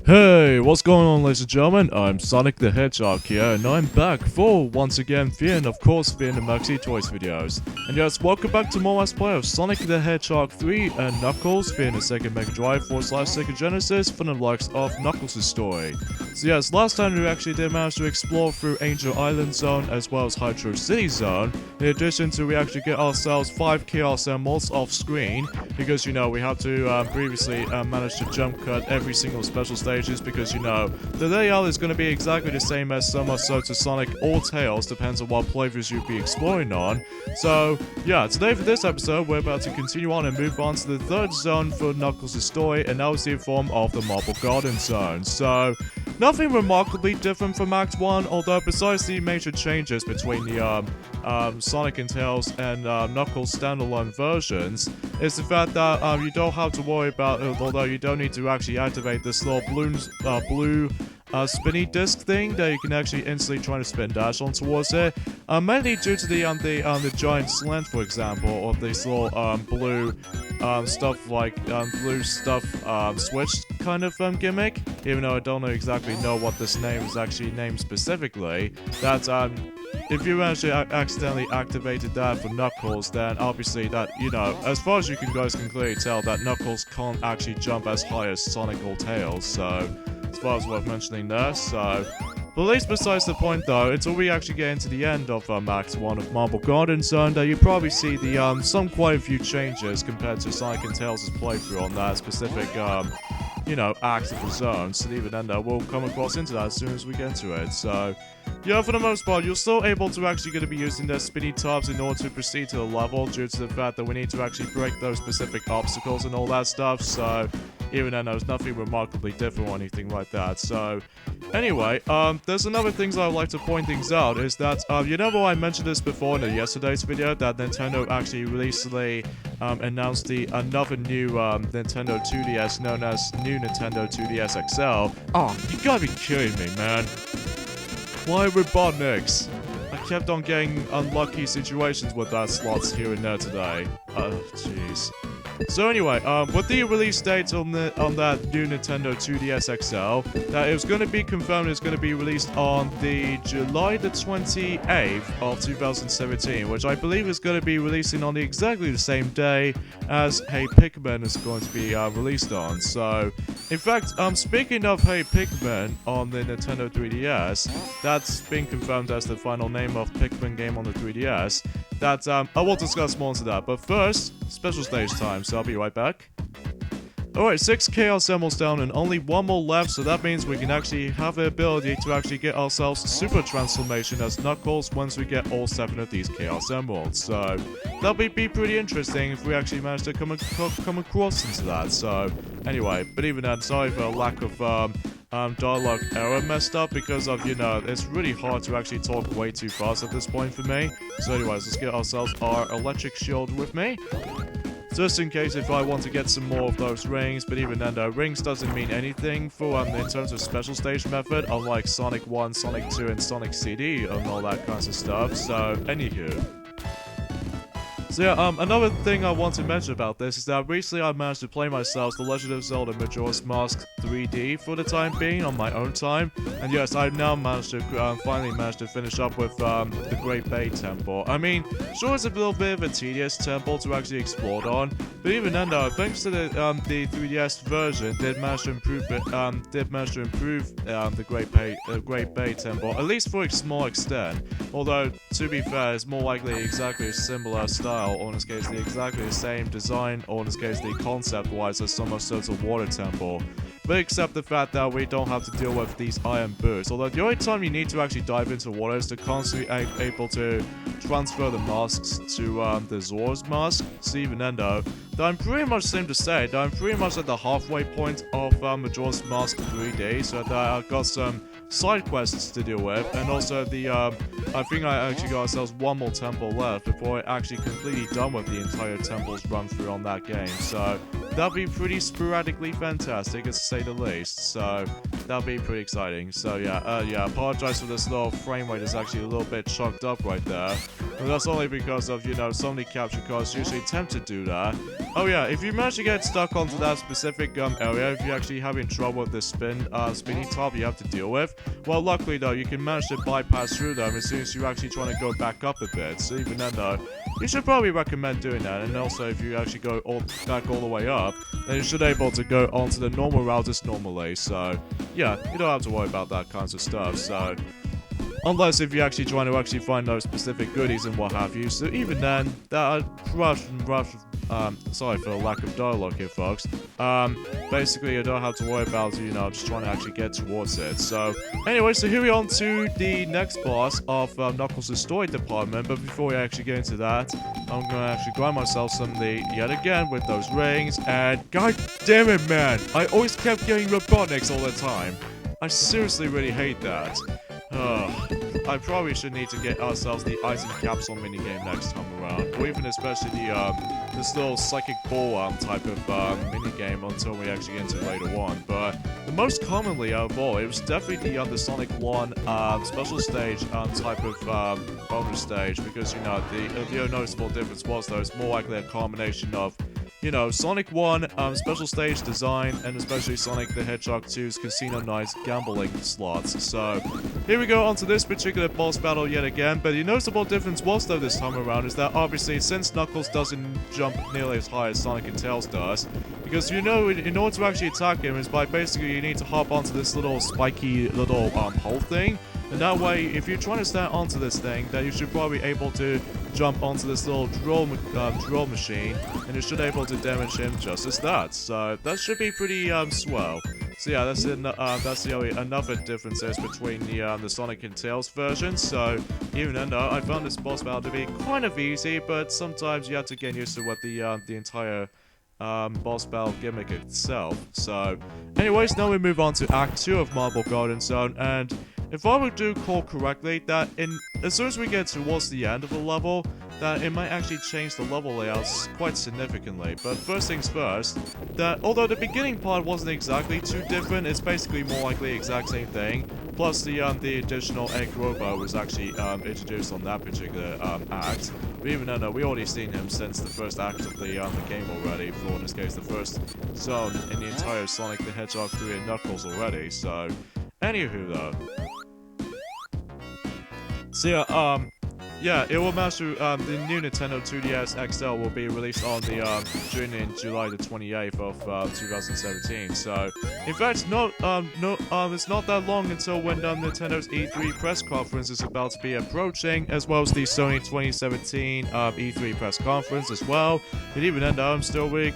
Hey, what's going on, ladies and gentlemen? I'm Sonic the Hedgehog here, and I'm back for, once again, Finn, of course, Finn and Maxi Toys videos. And yes, welcome back to more Let's Play of Sonic the Hedgehog 3 and Knuckles, Finn, a Sega Mega Drive / Sega Genesis, for the likes of Knuckles' story. So yes, last time we actually did manage to explore through Angel Island Zone as well as Hydro City Zone, in addition to we actually get ourselves 5 Chaos Emeralds off screen, because, you know, we have to previously manage to jump cut every single special stages, because, you know, the layout is going to be exactly the same as so much so to Sonic or Tails, depends on what playthroughs you'll be exploring on. So, yeah, today for this episode, we're about to continue on and move on to the third zone for Knuckles' story, and that was the form of the Marble Garden Zone. So, nothing remarkably different from Act 1, although besides the major changes between the Sonic and Tails and Knuckles standalone versions, is the fact that you don't have to worry about, although you don't need to actually activate this little blue spinny disc thing that you can actually instantly try to spin dash on towards it. Mainly due to the giant slant, for example, of this little blue stuff like blue stuff switch kind of gimmick. Even though I don't exactly know what this name is actually named specifically, that if you actually accidentally activated that for Knuckles, then obviously that, you know, as far as you guys can clearly tell, that Knuckles can't actually jump as high as Sonic or Tails, so as far as worth mentioning there. So, but at least besides the point though, until we actually get into the end of Act 1 of Marble Garden Zone, that you probably see the quite a few changes compared to Sonic and Tails' playthrough on that specific you know, act of the zone. So even then though, we'll come across into that as soon as we get to it. So yeah, for the most part, you're still able to actually going to be using the spinny tops in order to proceed to the level, due to the fact that we need to actually break those specific obstacles and all that stuff. So even then, there's nothing remarkably different or anything like that. So anyway, there's another thing I would like to point things out, is that, you know, I mentioned this before in yesterday's video, that Nintendo actually recently announced another new Nintendo 2DS known as New Nintendo 2DS XL. Oh, you gotta be kidding me, man. Why Robotniks? I kept on getting unlucky situations with that slots here and there today. Oh, jeez. So anyway, with the release date on that new Nintendo 2DS XL, that it was going to be confirmed it's going to be released on the July the 28th of 2017, which I believe is going to be releasing on exactly the same day as Hey Pikmin is going to be released on. So, in fact, speaking of Hey Pikmin on the Nintendo 3DS, that's been confirmed as the final name of Pikmin game on the 3DS. That, I will discuss more into that, but first, special stage time, so I'll be right back. Alright, 6 Chaos Emeralds down and only 1 more left, so that means we can actually have the ability to actually get ourselves Super Transformation as Knuckles once we get all 7 of these Chaos Emeralds. So, that'll be pretty interesting if we actually manage to come across into that. So, anyway, but even then, sorry for a lack of dialogue error messed up, because of, you know, it's really hard to actually talk way too fast at this point for me. So anyways, let's get ourselves our electric shield with me, just in case if I want to get some more of those rings. But even then though, rings doesn't mean anything for in terms of special stage method, unlike Sonic 1, Sonic 2, and Sonic CD and all that kinds of stuff. So anywho. So yeah, another thing I want to mention about this is that recently I managed to play myself The Legend of Zelda Majora's Mask 3D for the time being on my own time, and yes, I've now managed to finally managed to finish up with the Great Bay Temple. I mean, sure, it's a little bit of a tedious temple to actually explore on, but even then though, thanks to the 3DS version, did manage to improve the Great Bay Temple, at least for a small extent. Although to be fair, it's more likely exactly a similar style, or in this case exactly the same design, or in this case the concept wise, as so much so it's a water temple. But except the fact that we don't have to deal with these iron boots. Although the only time you need to actually dive into water is to constantly able to transfer the masks to the Zor's mask. So even then though, I'm pretty much same to say that I'm pretty much at the halfway point of Majora's Mask 3D, so that I've got some side quests to deal with, and also the I think I actually got ourselves 1 more temple left before we're actually completely done with the entire temple's run through on that game. So that'd be pretty sporadically fantastic, to say the least. So that'd be pretty exciting. So yeah, apologize for this little frame rate is actually a little bit chucked up right there. And that's only because of, you know, so many capture cards usually tend to do that. Oh yeah, if you manage to get stuck onto that specific area, if you're actually having trouble with the spinning top you have to deal with, well, luckily though, you can manage to bypass through them as soon as you're actually trying to go back up a bit. So even then though, you should probably recommend doing that. And also, if you actually go back all the way up, then you should be able to go onto the normal route just normally. So yeah, you don't have to worry about that kinds of stuff. So unless if you're actually trying to actually find those specific goodies and what have you. So even then, that sorry for the lack of dialogue here, folks. Basically, you don't have to worry about, you know, just trying to actually get towards it. So anyway, so here we on to the next boss of Knuckles' story department. But before we actually get into that, I'm gonna actually grind myself something yet again with those rings. And god damn it, man! I always kept getting Robotniks all the time. I seriously really hate that. I probably should need to get ourselves the item capsule minigame next time around, or even especially the this little psychic ball type of minigame until we actually get into later on. But the most commonly out of all, it was definitely the Sonic 1 special stage type of bonus stage, because you know the noticeable difference was though it's more likely a combination of, you know, Sonic 1 special stage design, and especially Sonic the Hedgehog 2's Casino Nights gambling slots. So here we go onto this particular boss battle yet again. But the noticeable difference was though this time around is that obviously since Knuckles doesn't jump nearly as high as Sonic and Tails does, because you know in order to actually attack him is by basically you need to hop onto this little spiky little hole thing. And that way, if you're trying to stand onto this thing, then you should probably be able to jump onto this little drill machine, and you should be able to damage him just as that. So that should be pretty swell. So yeah, that's the only another differences between the Sonic and Tails version. So even though I found this boss battle to be kind of easy, but sometimes you have to get used to what the entire boss battle gimmick itself. So anyways, now we move on to Act 2 of Marble Garden Zone, and if I would recall correctly, that as soon as we get towards the end of the level, that it might actually change the level layouts quite significantly. But first things first, that although the beginning part wasn't exactly too different, it's basically more likely the exact same thing. Plus the additional egg robot was actually introduced on that particular act. But even though we already seen him since the first act of the game already, for in this case the first zone in the entire Sonic the Hedgehog 3 and Knuckles already. So anywho though. So yeah, it will match to the new Nintendo 2DS XL will be released on the July the 28th of 2017. So in fact, it's not that long until when Nintendo's E3 press conference is about to be approaching, as well as the Sony 2017 E3 press conference as well. And even then, I'm still really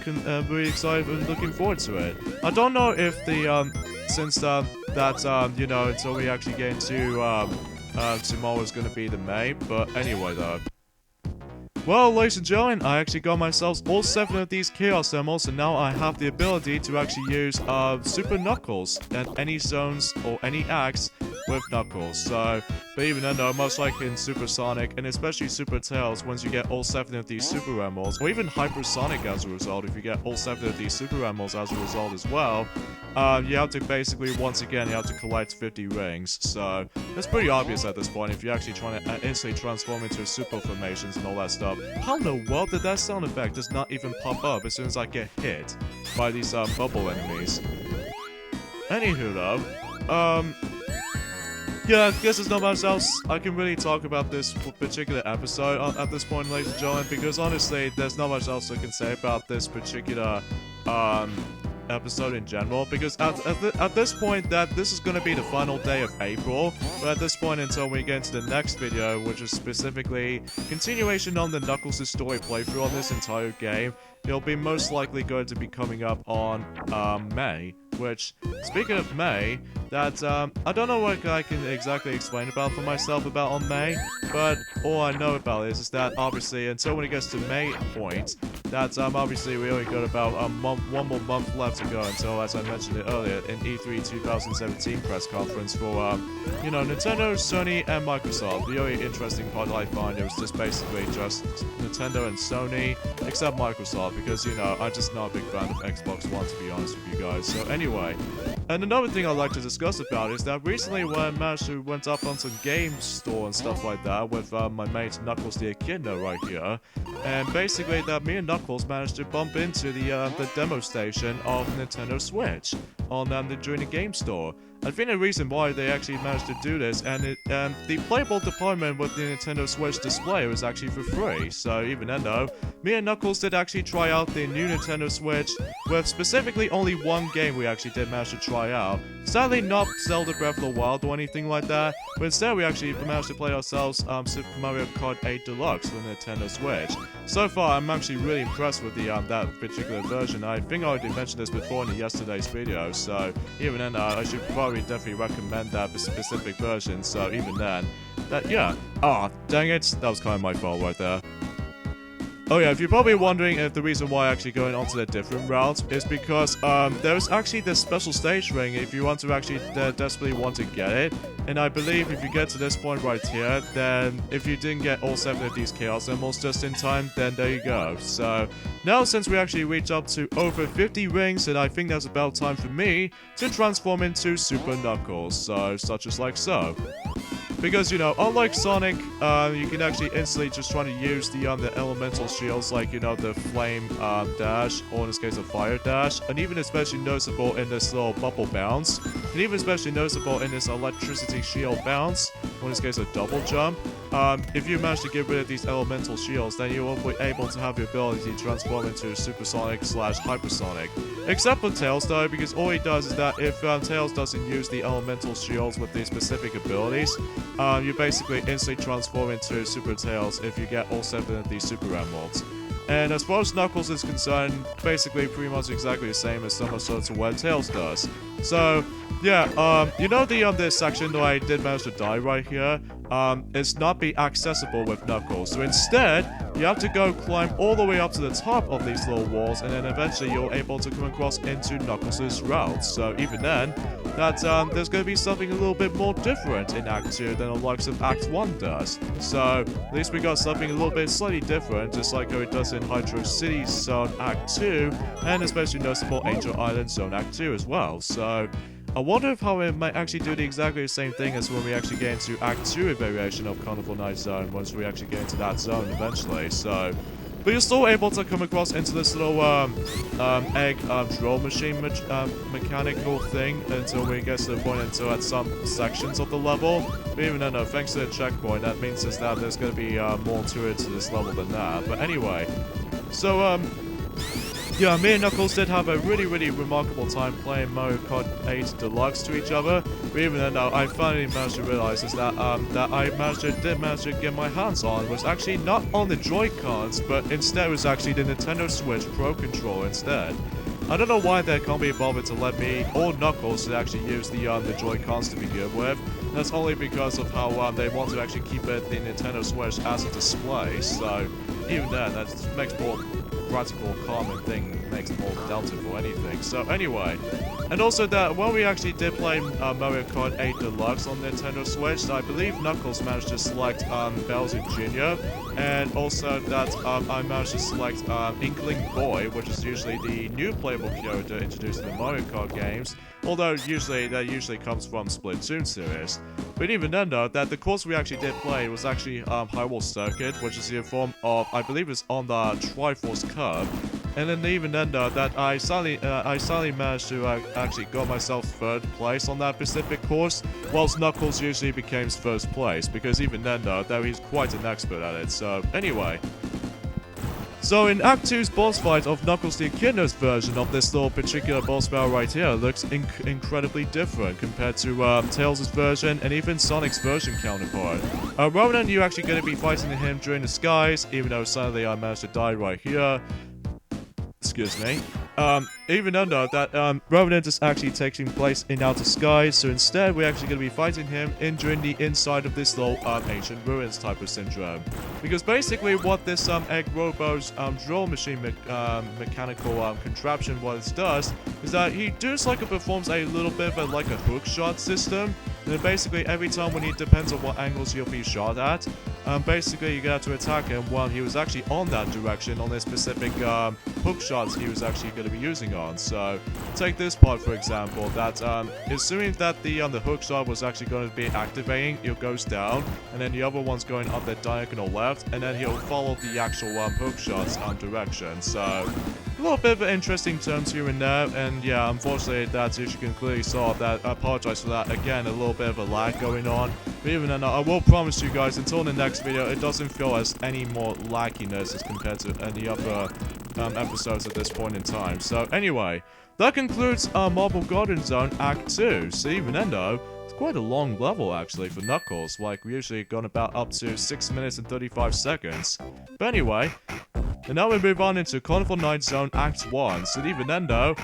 excited and looking forward to it. I don't know if the since you know, until we actually get into tomorrow is going to be the May, but anyway though. Well, ladies and gentlemen, I actually got myself all 7 of these Chaos Emeralds, and now I have the ability to actually use Super Knuckles at any zones or any acts with Knuckles. So, but even then though, most likely in Super Sonic, and especially Super Tails, once you get all 7 of these Super Emeralds, or even Hyper Sonic as a result, if you get all 7 of these Super Emeralds as a result as well, you have to basically, once again, you have to collect 50 rings. So, that's pretty obvious at this point if you're actually trying to instantly transform into super formations and all that stuff. How in the world did that sound effect just not even pop up as soon as I get hit by these bubble enemies? Anywho though, yeah, I guess there's not much else I can really talk about this particular episode at this point, ladies and gentlemen, because honestly, there's not much else I can say about this particular episode in general, because at this point that this is going to be the final day of April, but at this point until we get into the next video, which is specifically continuation on the Knuckles' story playthrough on this entire game, it'll be most likely going to be coming up on May which, speaking of May, that, I don't know what I can exactly explain about for myself about on May, but all I know about it is that, obviously, until when it gets to May point, that, obviously we only got about one more month left to go until, as I mentioned it earlier, in E3 2017 press conference for, you know, Nintendo, Sony, and Microsoft. The only interesting part I find, it was just basically just Nintendo and Sony, except Microsoft, because, you know, I'm just not a big fan of Xbox One, to be honest with you guys. So anyway, and another thing I'd like to discuss about is that recently when I managed to went up on some game store and stuff like that with my mate Knuckles the Echidna right here, and basically that me and Knuckles managed to bump into the demo station of Nintendo Switch on during the game store. I think the reason why they actually managed to do this, and the playable department with the Nintendo Switch display was actually for free, so even then though, me and Knuckles did actually try out the new Nintendo Switch, with specifically only one game we actually did manage to try out. Sadly not Zelda Breath of the Wild or anything like that, but instead we actually managed to play ourselves Super Mario Kart 8 Deluxe on the Nintendo Switch. So far, I'm actually really impressed with the that particular version. I think I already mentioned this before in yesterday's video, so even then I should probably definitely recommend that specific version, so even then, yeah. Ah, dang it, that was kind of my fault right there. Oh yeah, if you're probably wondering if the reason why actually going onto the different routes is because there's actually this special stage ring if you want to actually desperately want to get it. And I believe if you get to this point right here, then if you didn't get all 7 of these Chaos Emeralds just in time, then there you go. So now since we actually reached up to over 50 rings, and I think that's about time for me to transform into Super Knuckles, so such as like so. Because, you know, unlike Sonic, you can actually instantly just try to use the elemental shields, like, you know, the flame dash, or in this case, a fire dash, and even especially noticeable in this little bubble bounce, and even especially noticeable in this electricity shield bounce, or in this case, a double jump. If you manage to get rid of these elemental shields, then you will be able to have the ability to transform into Supersonic / Hypersonic. Except for Tails though, because all he does is that if Tails doesn't use the elemental shields with these specific abilities, you basically instantly transform into Super Tails if you get all 7 of these Super Emeralds. And as far as Knuckles is concerned, basically pretty much exactly the same as some sorts of what Tails does. So, yeah, you know this section that I did manage to die right here? It's not be accessible with Knuckles. So instead, you have to go climb all the way up to the top of these little walls, and then eventually you're able to come across into Knuckles' route. So even then, that there's going to be something a little bit more different in Act 2 than the likes of Act 1 does. So at least we got something a little bit slightly different, just like how it does in Hydro City Zone Act 2, and especially noticeable Angel Island Zone Act 2 as well. So I wonder if how it might actually do exactly the same thing as when we actually get into Act 2 variation of Carnival Night Zone, once we actually get into that zone eventually, so. But you're still able to come across into this little, egg, drill machine mechanical thing until we get to the point until at some sections of the level. But even then, thanks to the checkpoint, that means is that there's gonna be, more to it to this level than that. But anyway, so, yeah, me and Knuckles did have a really remarkable time playing Mario Kart 8 Deluxe to each other. But even then, I finally managed to realize is that that I did manage to get my hands on was actually not on the Joy-Cons, but instead was actually the Nintendo Switch Pro Controller instead. I don't know why they can't be bothered to let me or Knuckles to actually use the Joy-Cons to begin with. That's only because of how they want to actually keep it the Nintendo Switch as a display. So even then, that makes more practical, common thing, makes more doubtful for anything. So anyway, and also that when we actually did play Mario Kart 8 Deluxe on Nintendo Switch, I believe Knuckles managed to select Bowser Jr., and also that I managed to select Inkling Boy, which is usually the new playable character introduced in the Mario Kart games, although that usually comes from Splatoon series. But even then though, that the course we actually did play was actually Hyrule Circuit, which is in the form of, I believe it's on the Triforce Curve. And then even then though, that I sadly managed to actually got myself 3rd place on that specific course, whilst Knuckles usually became 1st place, because even then though, that he's quite an expert at it. So anyway. So in Act 2's boss fight of Knuckles the Echidna's version of this little particular boss battle right here looks incredibly different compared to Tails' version and even Sonic's version counterpart. Rather than you actually going to be fighting him during the skies, even though suddenly I managed to die right here. Excuse me. even though that, rather than just actually taking place in outer skies, so instead we're actually going to be fighting him during the inside of this little, ancient ruins type of syndrome. Because basically what this, Egg Robo's, drill machine mechanical, contraption what it does is that he just, like, performs a little bit of, like, a hook shot system. And then basically every time when he depends on what angles he'll be shot at, basically you have to attack him while he was actually on that direction on the specific hook shots he was actually going to be using on. So take this part for example, that assuming that the hook shot was actually going to be activating, it goes down, and then the other one's going up the diagonal left, and then he'll follow the actual hook shot's direction. So a little bit of interesting terms here and there, and yeah, unfortunately that's, as you can clearly saw, that I apologize for that again, a little bit of a lag going on. But even then, I will promise you guys, until the next video, it doesn't feel as any more lagginess as compared to any other episodes at this point in time. So anyway, that concludes Marble Garden Zone Act 2. So even then though, it's quite a long level actually for Knuckles, like we usually gone about up to 6 minutes and 35 seconds. But anyway, and now we move on into Carnival Night Zone Act 1. So even then though,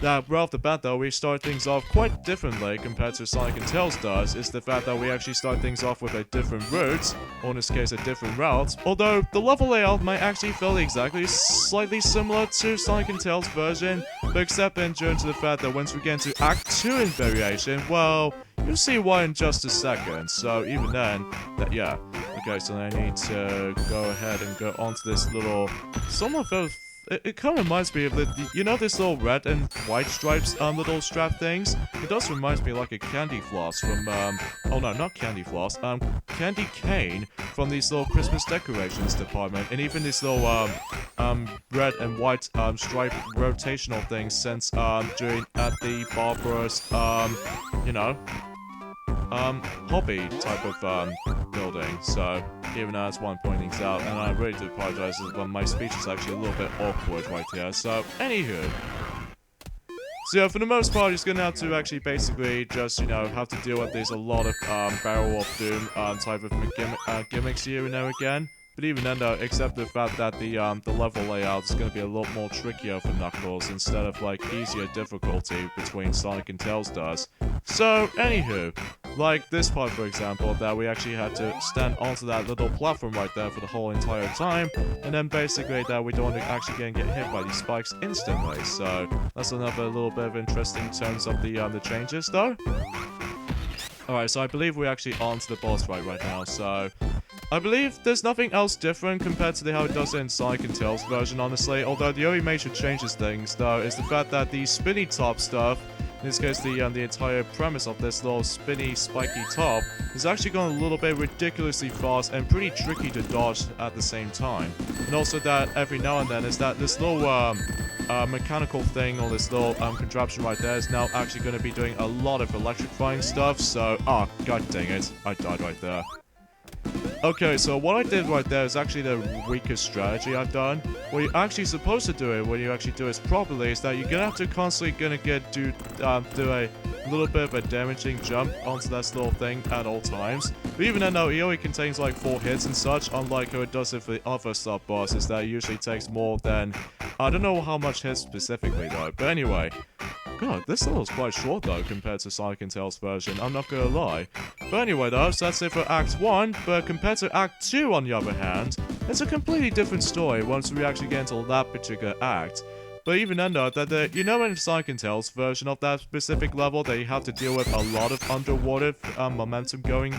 right off the bat though, we start things off quite differently compared to Sonic and Tails does, is the fact that we actually start things off with a different route, or in this case a different route, although the level layout might actually feel exactly slightly similar to Sonic and Tails version, but except in due to the fact that once we get into Act 2 in variation, well, you'll see why in just a second. So even then, yeah. Okay, so I need to go ahead and go onto this little, somewhat of, it kind of reminds me of you know this little red and white stripes little strap things? It does remind me like a candy floss from, oh no, not candy floss, candy cane from these little Christmas decorations department, and even this little, red and white, stripe rotational things since, during, at the Barbara's, you know, hobby type of, building. So even though that's why I'm pointing things out, and I really do apologize when my speech is actually a little bit awkward right here. So anywho, so yeah, for the most part, you're gonna have to actually basically just, you know, have to deal with these a lot of Barrel of Doom type of gimmicks here and there again. But even then though, except the fact that the level layout is going to be a lot more trickier for Knuckles instead of like easier difficulty between Sonic and Tails does. So anywho, like this part for example, that we actually had to stand onto that little platform right there for the whole entire time, and then basically that we don't actually get hit by these spikes instantly. So that's another little bit of interesting in terms of the changes though. Alright, so I believe we're actually onto the boss fight right now, so I believe there's nothing else different compared to how it does in Sonic and Tails version, honestly, although the only major changes things, though, is the fact that the spinny top stuff, in this case the entire premise of this little spinny, spiky top, is actually going a little bit ridiculously fast and pretty tricky to dodge at the same time. And also that every now and then is that this little, mechanical thing, or this little contraption right there is now actually going to be doing a lot of electrifying stuff, so, god dang it, I died right there. Okay, so what I did right there is actually the weakest strategy I've done. What you're actually supposed to do it, when you actually do this properly, is that you're gonna have to constantly do a little bit of a damaging jump onto that little thing at all times. But even though it only contains like 4 hits and such, unlike how it does it for the other sub-bosses that usually takes more than, I don't know how much hits specifically though, but anyway. God, this level's quite short though compared to Sonic and Tails version, I'm not gonna lie. But anyway though, so that's it for Act 1, but compared to Act 2 on the other hand, it's a completely different story once we actually get into that particular act. But even then though, that you know in Sonic and Tails version of that specific level that you have to deal with a lot of underwater momentum going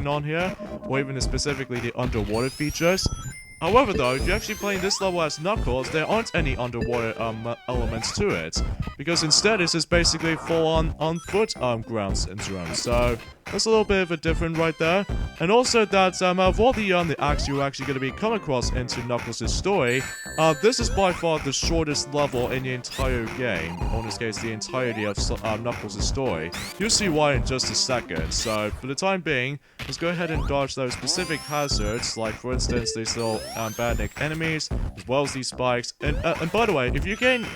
on here, or even specifically the underwater features. However though, if you're actually playing this level as Knuckles, there aren't any underwater elements to it, because instead it's just basically full on foot ground syndrome. So that's a little bit of a different right there. And also that out of all the acts you're actually going to be come across into Knuckles' story, this is by far the shortest level in the entire game, or in this case the entirety of Knuckles' story. You'll see why in just a second. So for the time being, let's go ahead and dodge those specific hazards, like for instance these little badnik enemies, as well as these spikes. And by the way, if you gain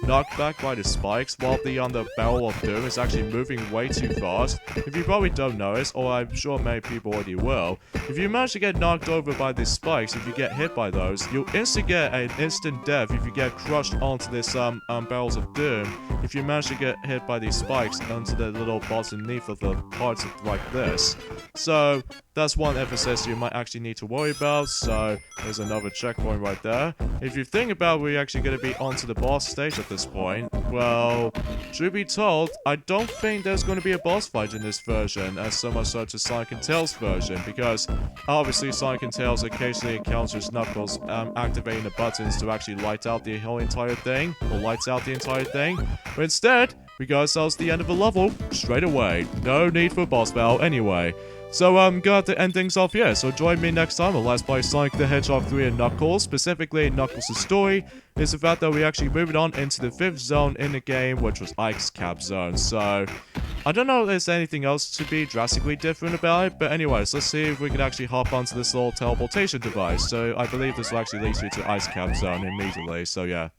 knocked back by the spikes while the barrel of doom is actually moving way too fast. If you probably don't notice, or I'm sure many people already will, if you manage to get knocked over by these spikes, if you get hit by those, you'll instantly get an instant death if you get crushed onto this barrels of doom. If you manage to get hit by these spikes onto the little parts underneath of the parts like this. So that's one emphasis you might actually need to worry about. So there's another checkpoint right there. If you think about we're actually going to be onto the boss stage at this point, well, truth be told, I don't think there's going to be a boss fight in this version as so much so to Sonic and Tails version, because obviously Sonic and Tails occasionally encounters Knuckles activating the buttons to actually light out the whole entire thing, or lights out the entire thing, but instead, we got ourselves the end of the level straight away. No need for a boss battle anyway. So I'm gonna have to end things off here, so join me next time on Let's Play Sonic the Hedgehog 3 and Knuckles. Specifically, Knuckles' story is the fact that we actually moved on into the 5th zone in the game, which was Ice Cap Zone. So I don't know if there's anything else to be drastically different about it, but anyways, let's see if we can actually hop onto this little teleportation device. So I believe this will actually lead you to Ice Cap Zone immediately, so yeah.